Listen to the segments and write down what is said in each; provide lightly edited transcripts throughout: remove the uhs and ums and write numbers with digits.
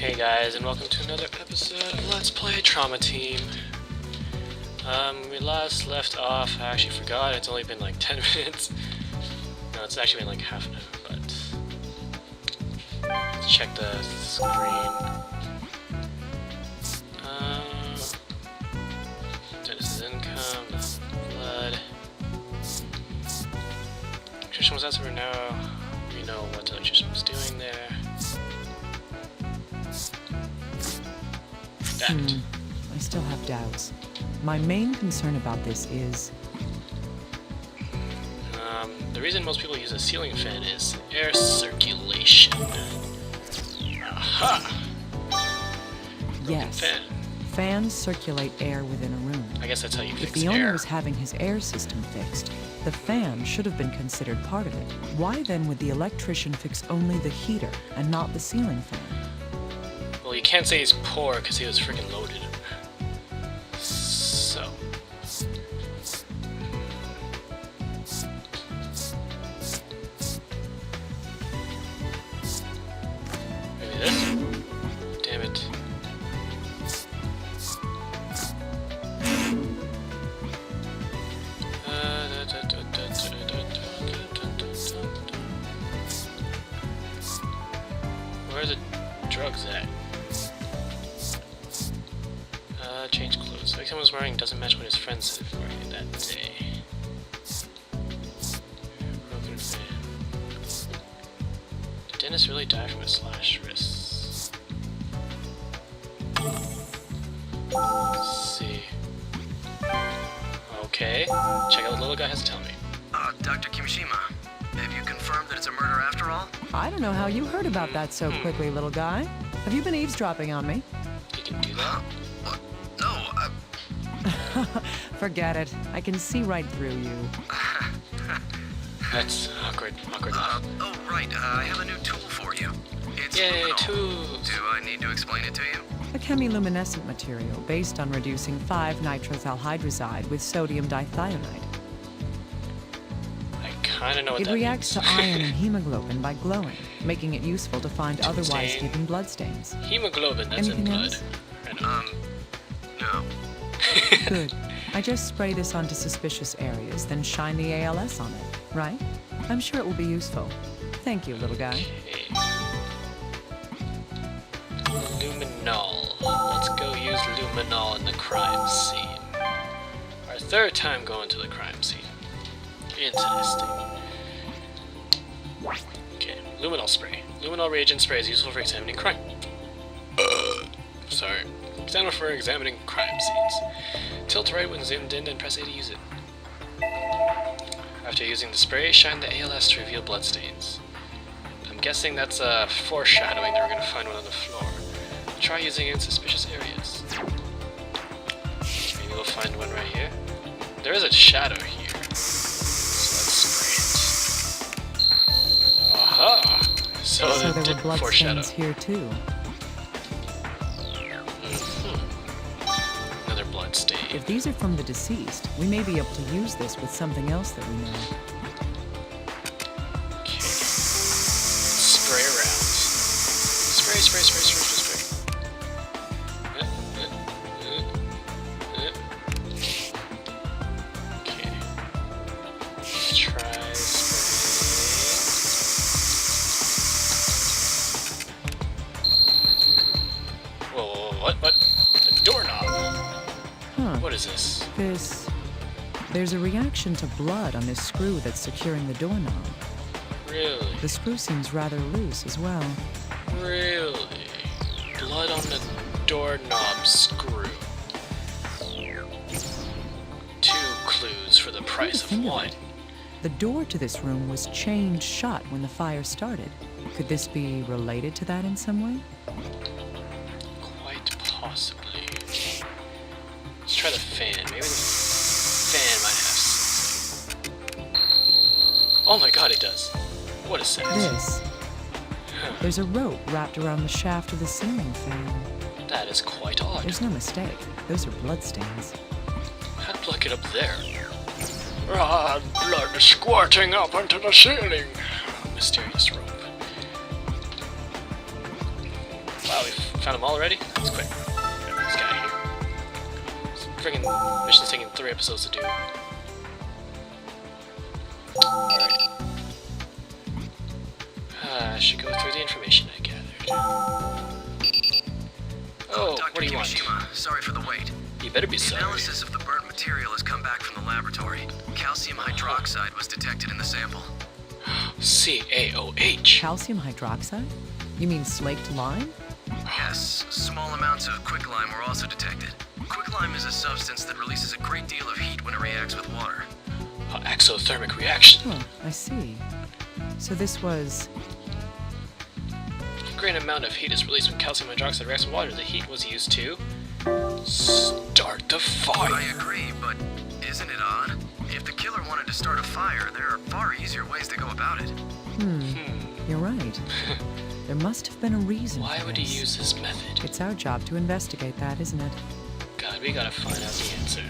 Hey guys, and welcome to another episode of Let's Play Trauma Team. We last left off, I actually forgot, it's only been like 10 minutes. No, it's actually been like half an hour, but... Let's check the screen. Dennis's income, not blood. Electrician was asked for now. We know what the electrician was doing there. I still have doubts. My main concern about this is... The reason most people use a ceiling fan is air circulation. Aha! Yes. Fan. Fans circulate air within a room. I guess that's how you If fix the owner air. was having his air system fixed, the fan should have been considered part of it. Why then would the electrician fix only the heater and not the ceiling fan? Well, you can't say he's poor because he was freaking loaded. So. Maybe this? Damn it. Where are the drugs at? Change clothes. Like someone's wearing doesn't match what his friend said he was wearing that day. Broken fan. Did Dennis really die from a slashed wrist? Let's see. Okay. Check out what the little guy has to tell me. Dr. Kimishima, have you confirmed that it's a murder after all? I don't know how you heard about that so quickly, little guy. Have you been eavesdropping on me? He can do that? What? No, Forget it. I can see right through you. That's awkward. Awkward enough. oh, right, I have a new tool for you. It's Yay, luminol. tools! Do I need to explain it to you? A chemiluminescent material based on reducing 5-nitrothalhydrazide with sodium dithionite. I kinda know what It that reacts means. to iron and hemoglobin by glowing, making it useful to find otherwise Stain. hidden bloodstains. Hemoglobin, that's in Anything blood. else? Random. No. Good. I just spray this onto suspicious areas, then shine the ALS on it, right? I'm sure it will be useful. Thank you, little guy. Okay. Luminol. Let's go use luminol in the crime scene. Our third time going to the crime scene. Interesting. Okay, luminol spray. Luminol reagent spray is useful for examining crime. Sorry. Examiner for examining crime scenes. Tilt right when zoomed in and press A to use it. After using the spray, shine the ALS to reveal bloodstains. I'm guessing that's a foreshadowing that we're gonna find one on the floor. Try using it in suspicious areas. Maybe we'll find one right here. There is a shadow here. So let's spray it. Aha! So So it there did were foreshadow. bloodstains here too. Another blood stain. If these are from the deceased, we may be able to use this with something else that we know. Okay. Spray around. Spray, spray, spray, spray, spray, spray. Okay. Try spraying. Whoa, whoa, whoa, what? The doorknob. Huh. What is this? There's a reaction to blood on this screw that's securing the doorknob. Really? The screw seems rather loose as well. Really? Blood on the doorknob screw. 2 clues for the price of think of 1. it. The door to this room was chained shut when the fire started. Could this be related to that in some way? Quite possibly. Let's try the fan. Maybe the fan might have something. Oh my god, it does. What is that? This. There's a rope wrapped around the shaft of the ceiling fan. That is quite odd. There's no mistake. Those are bloodstains. How'd blood get up there? Ah, blood squirting up onto the ceiling. Mysterious rope. Wow, we found them all already? That's quick. Get this guy out of here. This friggin' mission's taking 3 episodes to do. Alright. I should go through the information I gathered. Oh, Dr. what do you want? Kimishima, sorry for the wait. You better be The sorry. analysis of the burnt material has come back from the laboratory. Calcium hydroxide was detected in the sample. CaOH. Calcium hydroxide? You mean slaked lime? Yes, small amounts of quicklime were also detected. Quicklime is a substance that releases a great deal of heat when it reacts with water. Exothermic reaction. Oh, I see. So this was... A great amount of heat is released when calcium hydroxide reacts with water. The heat was used to start the fire. I agree, but isn't it odd? If the killer wanted to start a fire, there are far easier ways to go about it. You're right. There must have been a reason Why for would he this. use this method? It's our job to investigate that, isn't it? God, we gotta find out the answer.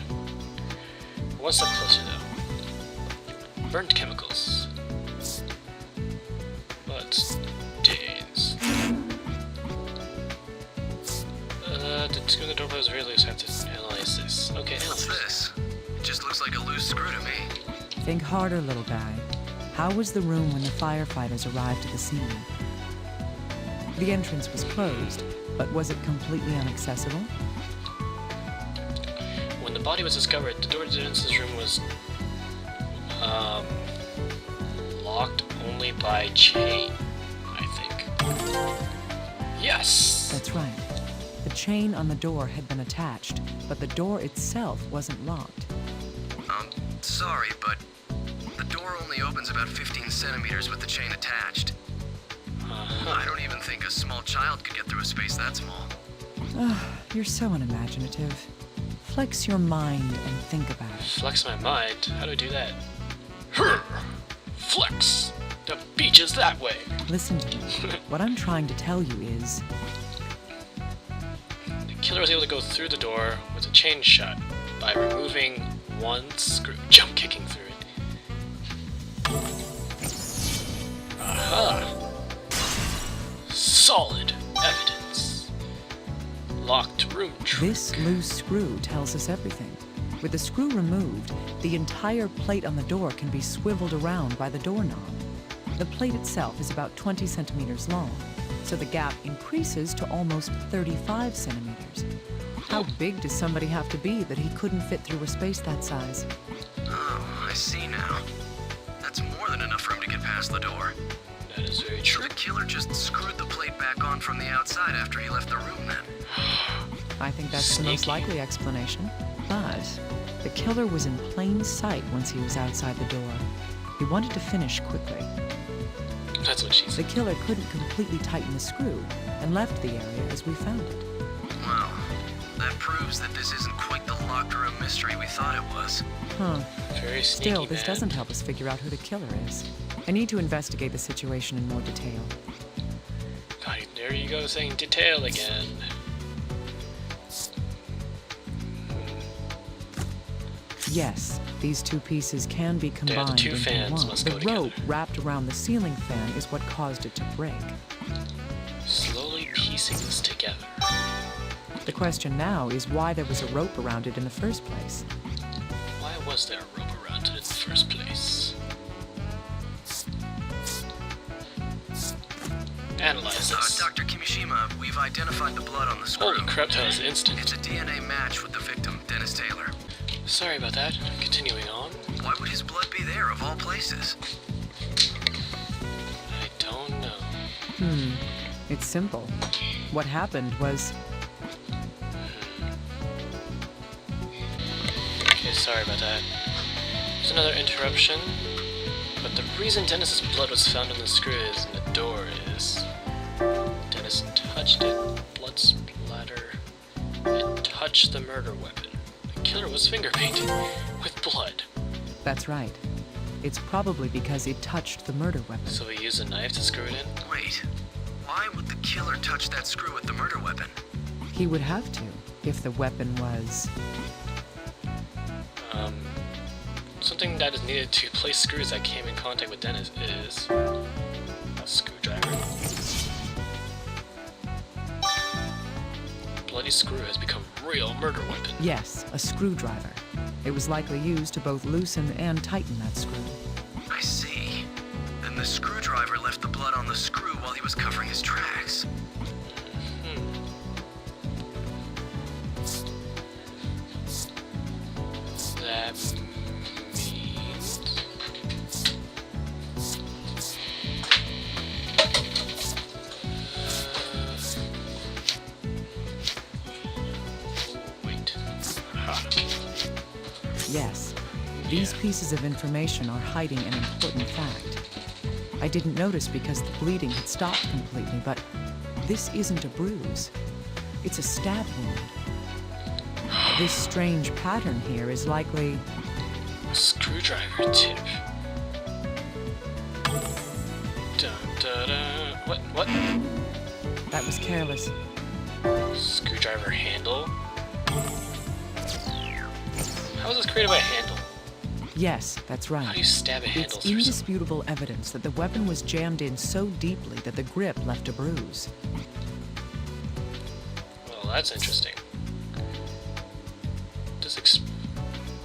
One step closer, though. Burnt chemicals. Blood stains. The screw in the door was really loose. I have to analyze this. Okay, What's analyze. this? It just looks like a loose screw to me. Think harder, little guy. How was the room when the firefighters arrived at the scene? The entrance was closed, but was it completely inaccessible? When the body was discovered, the door to Dennis's room was locked only by chain, I think. Yes! That's right. The chain on the door had been attached, but the door itself wasn't locked. Sorry, but the door only opens about 15 centimeters with the chain attached. I don't even think a small child could get through a space that small. You're so unimaginative. Flex your mind and think about it. Flex my mind? How do I do that? Flex! The beach is that way! Listen to me. What I'm trying to tell you is, The killer was able to go through the door with a chain shut by removing one screw, jump kicking through it. Aha! Solid evidence. Locked room trick. this loose screw tells us everything. With the screw removed, the entire plate on the door can be swiveled around by the doorknob. The plate itself is about 20 centimeters long, so the gap increases to almost 35 centimeters. How big does somebody have to be that he couldn't fit through a space that size? Oh, I see now. That's more than enough for him to get past the door. That is very So true. the killer just screwed the plate back on from the outside after he left the room then. I think that's the most Sneaky. likely explanation. But the killer was in plain sight once he was outside the door. He wanted to finish quickly. That's what she The said. killer couldn't completely tighten the screw and left the area as we found it. Wow. That proves that this isn't quite the locked room mystery we thought it was. Huh. Very sneaky, Still, this man. doesn't help us figure out who the killer is. I need to investigate the situation in more detail. God, there you go, saying detail again. Yes, these two pieces can be combined two into fans one. must The go together. rope wrapped around the ceiling fan is what caused it to break. Slowly piecing this together. The question now is why there was a rope around it in the first place. Why was there a rope around it in the first place? Analyze this. Dr. Kimishima, we've identified the blood on the screw. Holy crap, that was instant. It's a DNA match with the victim, Dennis Taylor. Sorry about that. Continuing on. Why would his blood be there, of all places? I don't know. It's simple. What happened was Okay, sorry about that. There's another interruption. But the reason Dennis's blood was found on the screw is in the door is Dennis touched it, blood splatter. It touched the murder weapon. The killer was finger painted with blood. That's right. It's probably because it touched the murder weapon. So he used a knife to screw it in? Wait, why would the killer touch that screw with the murder weapon? He would have to if the weapon was... Something that is needed to place screws that came in contact with Dennis is a screwdriver. bloody screw has become a real murder weapon. Yes, a screwdriver. It was likely used to both loosen and tighten that screw. I see. Then the screwdriver left the blood on the screw while he was covering his tracks. That means... wait. Aha. Yes, these pieces of information are hiding an important fact. I didn't notice because the bleeding had stopped completely, but this isn't a bruise. It's a stab wound. This strange pattern here is likely... Screwdriver tip. Dun, dun, dun. What? That was careless. Screwdriver handle? How is this created by a handle? Yes, that's How do right. you stab a handle It's through something? indisputable evidence that the weapon was jammed in so deeply that the grip left a bruise. Well, that's interesting.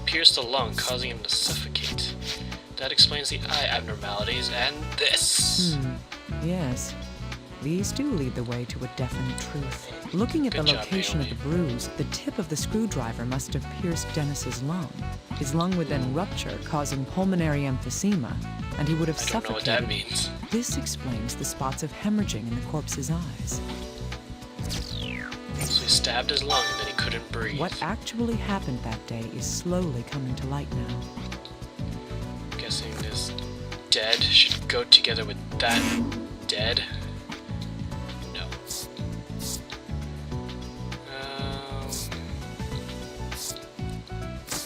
Pierce the lung, causing him to suffocate. That explains the eye abnormalities and this. Yes. These do lead the way to a definite truth. Looking at Good the job, location of the bruise, the tip of the screwdriver must have pierced Dennis's lung. His lung would then rupture, causing pulmonary emphysema, and he would have I don't know what that suffocated. means. This explains the spots of hemorrhaging in the corpse's eyes. So he stabbed his lung and then he couldn't breathe. What actually happened that day is slowly coming to light now. I'm guessing this dead should go together with that dead. No.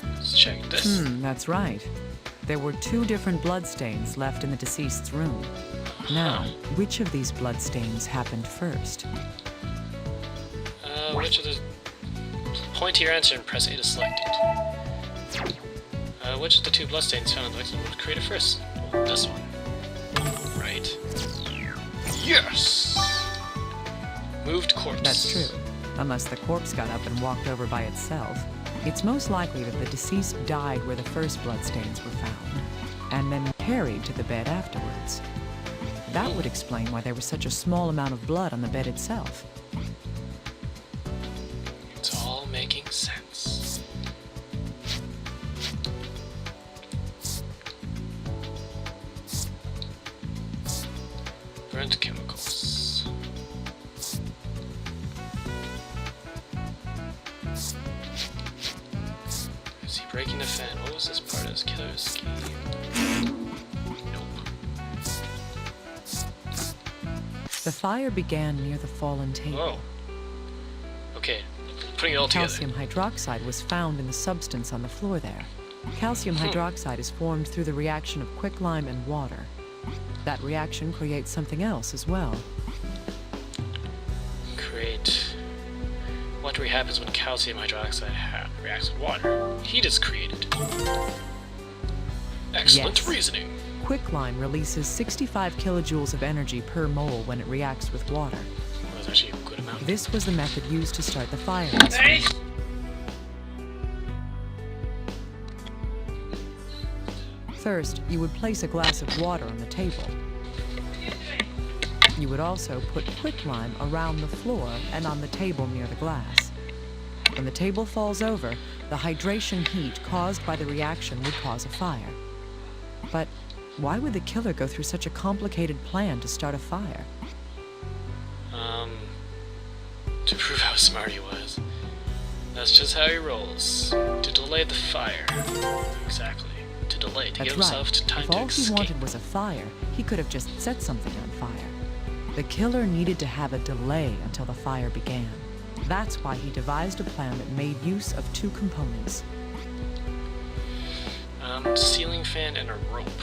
Let's check this. That's right. There were 2 different bloodstains left in the deceased's room. Now, which of these bloodstains happened first? Which of the... Point to your answer and press A to select it. Which of the 2 bloodstains found in the victim would create it first? Well, this one. Right. Yes! Moved corpse. That's true, unless the corpse got up and walked over by itself. It's most likely that the deceased died where the first bloodstains were found, and then carried to the bed afterwards. That would explain why there was such a small amount of blood on the bed itself. It's all making sense. Burnt chemicals. Is he breaking the fan? What was this part of his killer's scheme? Nope. The fire began near the fallen table. Whoa. Okay, putting it all together. Calcium hydroxide was found in the substance on the floor there. Calcium hydroxide is formed through the reaction of quicklime and water. That reaction creates something else as well. Create. What happens when calcium hydroxide reacts with water? Heat is created. Excellent Yes. reasoning. Quicklime releases 65 kilojoules of energy per mole when it reacts with water. Well, that's actually a good amount. This was the method used to start the fire. Hey! First, you would place a glass of water on the table. You would also put quicklime around the floor and on the table near the glass. When the table falls over, the hydration heat caused by the reaction would cause a fire. But why would the killer go through such a complicated plan to start a fire? To prove how smart he was. That's just how he rolls. To delay the fire. Exactly. To delay, to That's give himself right. time If to all he escape. wanted was a fire, he could have just set something on fire. The killer needed to have a delay until the fire began. That's why he devised a plan that made use of 2 components. Ceiling fan and a rope.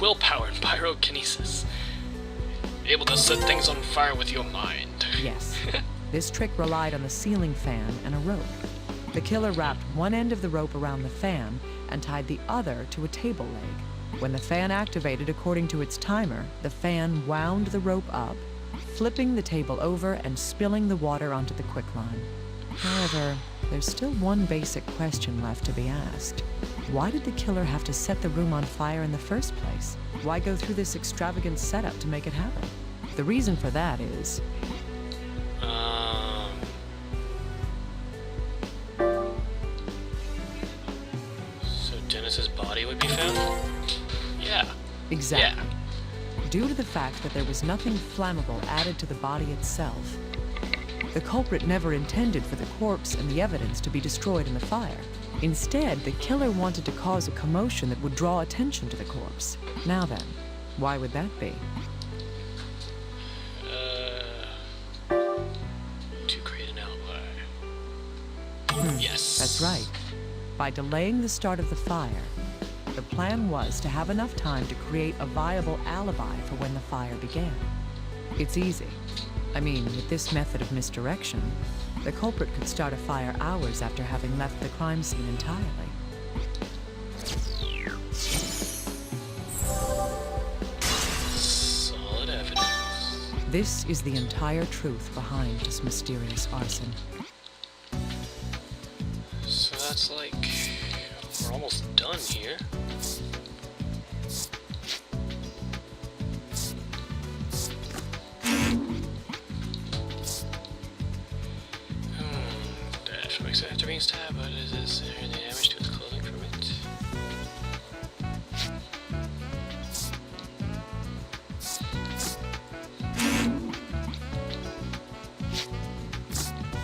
Willpower and pyrokinesis. Able to set things on fire with your mind. Yes. This trick relied on the ceiling fan and a rope. The killer wrapped one end of the rope around the fan and tied the other to a table leg. When the fan activated according to its timer, the fan wound the rope up, flipping the table over and spilling the water onto the quicklime. However, there's still one basic question left to be asked. Why did the killer have to set the room on fire in the first place? Why go through this extravagant setup to make it happen? The reason for that is... So Dennis's body would be found? Yeah. Exactly. Yeah. Due to the fact that there was nothing flammable added to the body itself, the culprit never intended for the corpse and the evidence to be destroyed in the fire. Instead, the killer wanted to cause a commotion that would draw attention to the corpse. Now then, why would that be? To create an alibi. Yes. That's right. By delaying the start of the fire, the plan was to have enough time to create a viable alibi for when the fire began. It's easy. I mean, with this method of misdirection, the culprit could start a fire hours after having left the crime scene entirely. Solid evidence. This is the entire truth behind this mysterious arson. So that's like... we're almost done here. Dead from after being stabbed, but is there any damage to his clothing from it?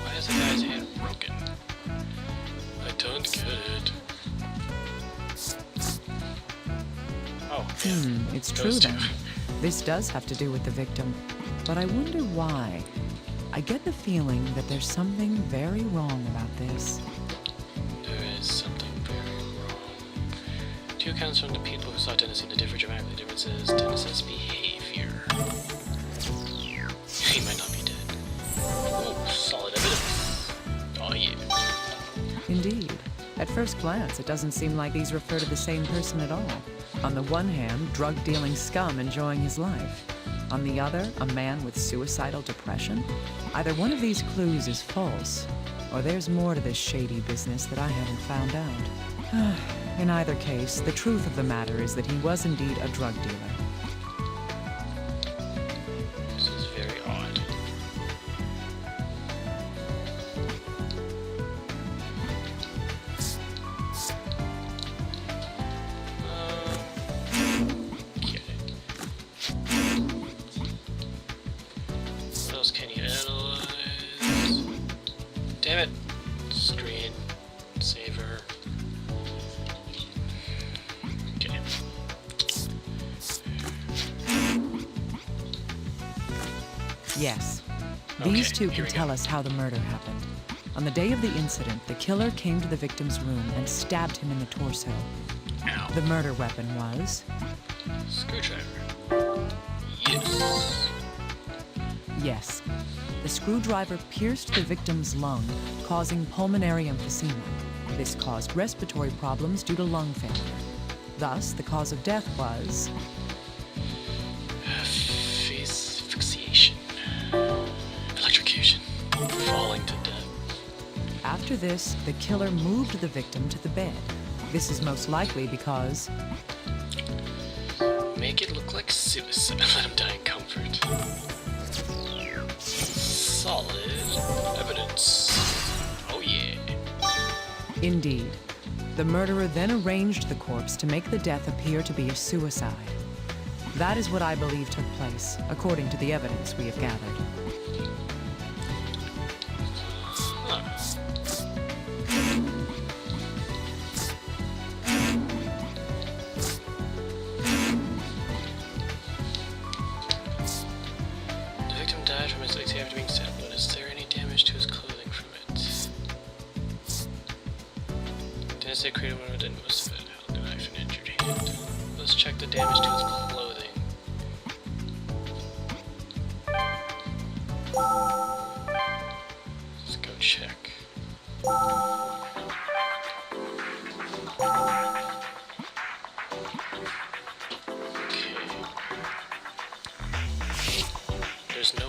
Why is the guy's hand broken? I don't get it. Oh, yeah. It's true Those two. then. This does have to do with the victim. But I wonder why. I get the feeling that there's something very wrong about this. There is something very wrong. Two accounts from the people who saw Dennis seem to differ dramatically. The difference is Dennis's behavior. He might not be dead. Oh, solid evidence. Oh yeah. Indeed. At first glance, it doesn't seem like these refer to the same person at all. On the one hand, drug-dealing scum enjoying his life. On the other, a man with suicidal depression. Either one of these clues is false, or there's more to this shady business that I haven't found out. In either case, the truth of the matter is that he was indeed a drug dealer. This is very odd. Okay. What else can you analyze? Damn it! Screen saver. Okay. Yes. These Okay, two here can we tell go. us how the murder happened. On the day of the incident, the killer came to the victim's room and stabbed him in the torso. Ow. The murder weapon was... Screwdriver. Yes. Yes. The screwdriver pierced the victim's lung, causing pulmonary emphysema. This caused respiratory problems due to lung failure. Thus, the cause of death was... Asphyxiation. Electrocution. Falling to death. After this, the killer moved the victim to the bed. This is most likely because... Make it look like suicide. Let him die in comfort. Solid evidence. Oh yeah. Indeed. The murderer then arranged the corpse to make the death appear to be a suicide. That is what I believe took place, according to the evidence we have gathered. Huh. The victim died from asphyxia after being stabbed, but is there any damage to his clothing from it? Dennis said created one within most of it. Held a knife and injured hand. Let's check the damage to his clothing. Let's go check. Okay. There's no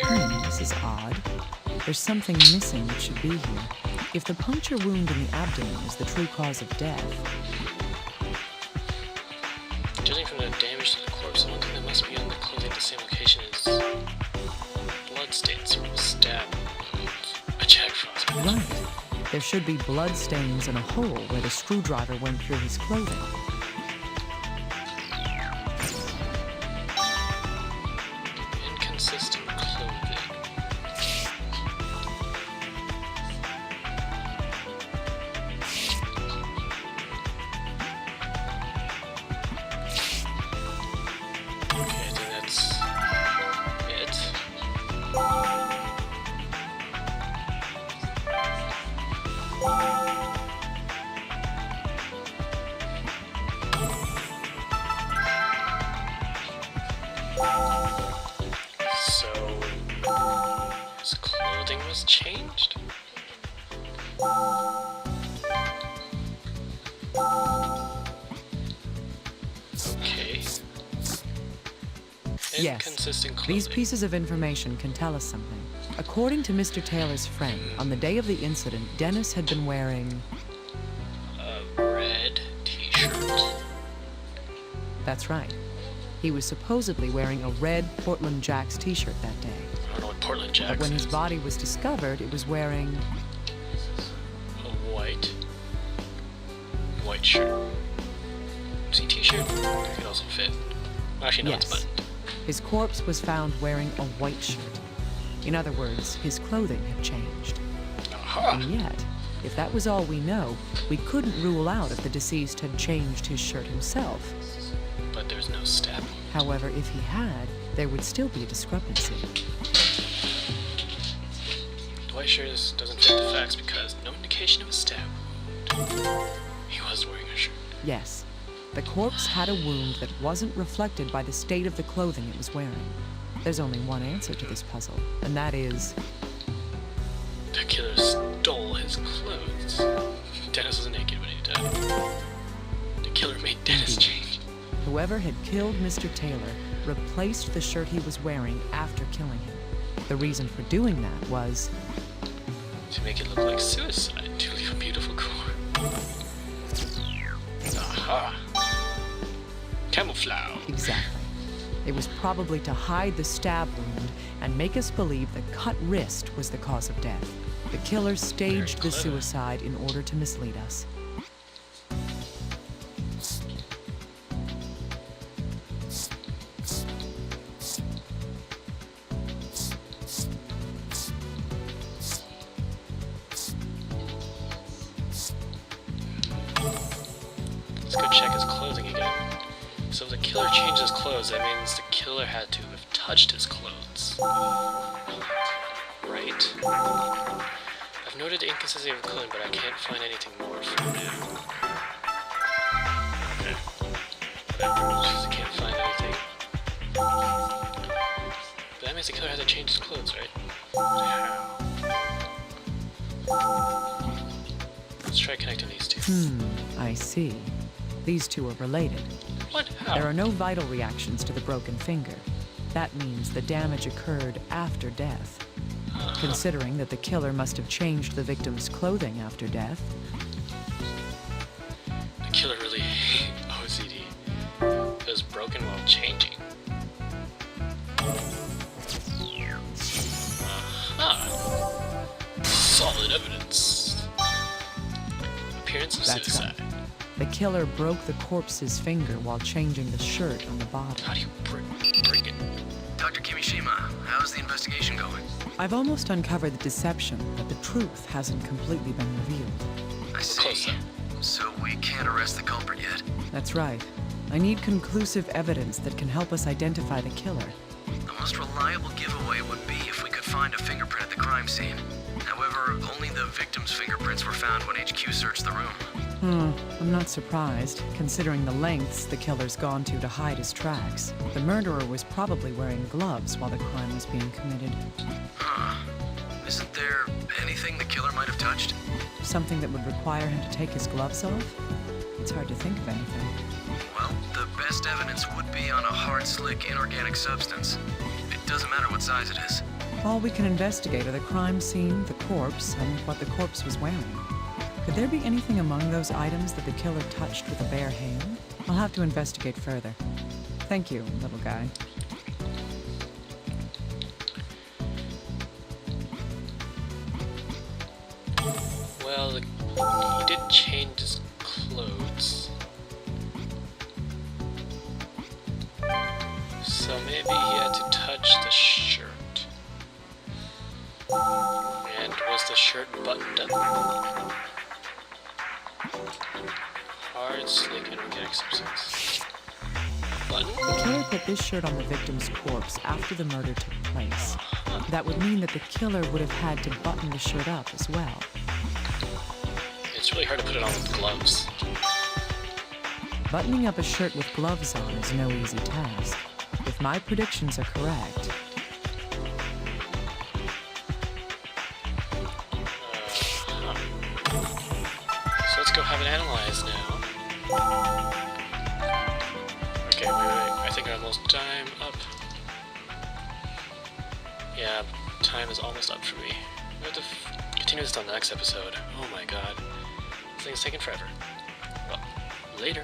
This is odd. There's something missing that should be here. If the puncture wound in the abdomen is the true cause of death, Judging from the damage to the corpse, the one thing that must be on the clothing at the same location is bloodstains from a stab wound. A Jack Frost. right, there should be blood stains and a hole where the screwdriver went through his clothing. Inconsistent clothing. Okay, I think that's it. So, his clothing was changed? Okay. Yes, Inconsistent clothing. these pieces of information can tell us something. According to Mr. Taylor's friend, on the day of the incident, Dennis had been wearing... A red t-shirt. That's right. He was supposedly wearing a red Portland Jacks t-shirt that day. I don't know what Portland But Jacks when his is. body was discovered, it was wearing... A white shirt. See, t-shirt could also fit. Actually, no, it's Yes. buttoned. His corpse was found wearing a white shirt. In other words, his clothing had changed. Aha! And yet, if that was all we know, we couldn't rule out if the deceased had changed his shirt himself. But there's no stab. However, if he had, there would still be a discrepancy. The white shirt doesn't fit the facts because no indication of a stab wound. He was wearing a shirt. Yes, the corpse had a wound that wasn't reflected by the state of the clothing it was wearing. There's only one answer to this puzzle, and that is... The killer stole his clothes. Dennis was naked when he died. The killer made Dennis change. whoever had killed Mr. Taylor replaced the shirt he was wearing after killing him. The reason for doing that was... to make it look like suicide, to leave a beautiful core. Aha! Camouflage. Exactly. It was probably to hide the stab wound and make us believe the cut wrist was the cause of death. The killer staged the clever. suicide in order to mislead us. Let's go check his clothing again. So if the killer changed his clothes, that means the killer had to have touched his clothes. Right? I've noted the inconsistency of clothing, but I can't find anything more for now. Okay. Whatever, just I can't find anything. But that means the killer had to change his clothes, right? How? Let's try connecting these two. I see. These two are related. What? How? There are no vital reactions to the broken finger. That means the damage occurred after death. Considering that the killer must have changed the victim's clothing after death, The killer really OCD. It was broken while changing. Aha! Solid evidence. Appearance of That's suicide. the killer broke the corpse's finger while changing the shirt on the body. How do you break it? Dr. Kimishima, how's the investigation going? I've almost uncovered the deception, but the truth hasn't completely been revealed. I Close see. up. So we can't arrest the culprit yet. That's right. I need conclusive evidence that can help us identify the killer. The most reliable giveaway would be if we could find a fingerprint at the crime scene. However, only the victim's fingerprints were found when HQ searched the room. I'm not surprised, considering the lengths the killer's gone to hide his tracks. The murderer was probably wearing gloves while the crime was being committed. Isn't there anything the killer might have touched? Something that would require him to take his gloves off? It's hard to think of anything. Well, the best evidence would be on a hard, slick, inorganic substance. It doesn't matter what size it is. All we can investigate are the crime scene, the corpse, and what the corpse was wearing. Could there be anything among those items that the killer touched with a bare hand? I'll have to investigate further. Thank you, little guy. Well, he did change his clothes. So maybe he had to touch the shirt. And was the shirt buttoned up? Hard, slick, and organic substance. Button? The killer put this shirt on the victim's corpse after the murder took place. That would mean that the killer would have had to button the shirt up as well. It's really hard to put it on with gloves. Buttoning up a shirt with gloves on is no easy task. If my predictions are correct, So let's go have it analyzed now. Okay, wait. I think I'm almost time up. Yeah, time is almost up for me. We have to continue this on the next episode. Oh my god. This thing's taking forever. Well, later.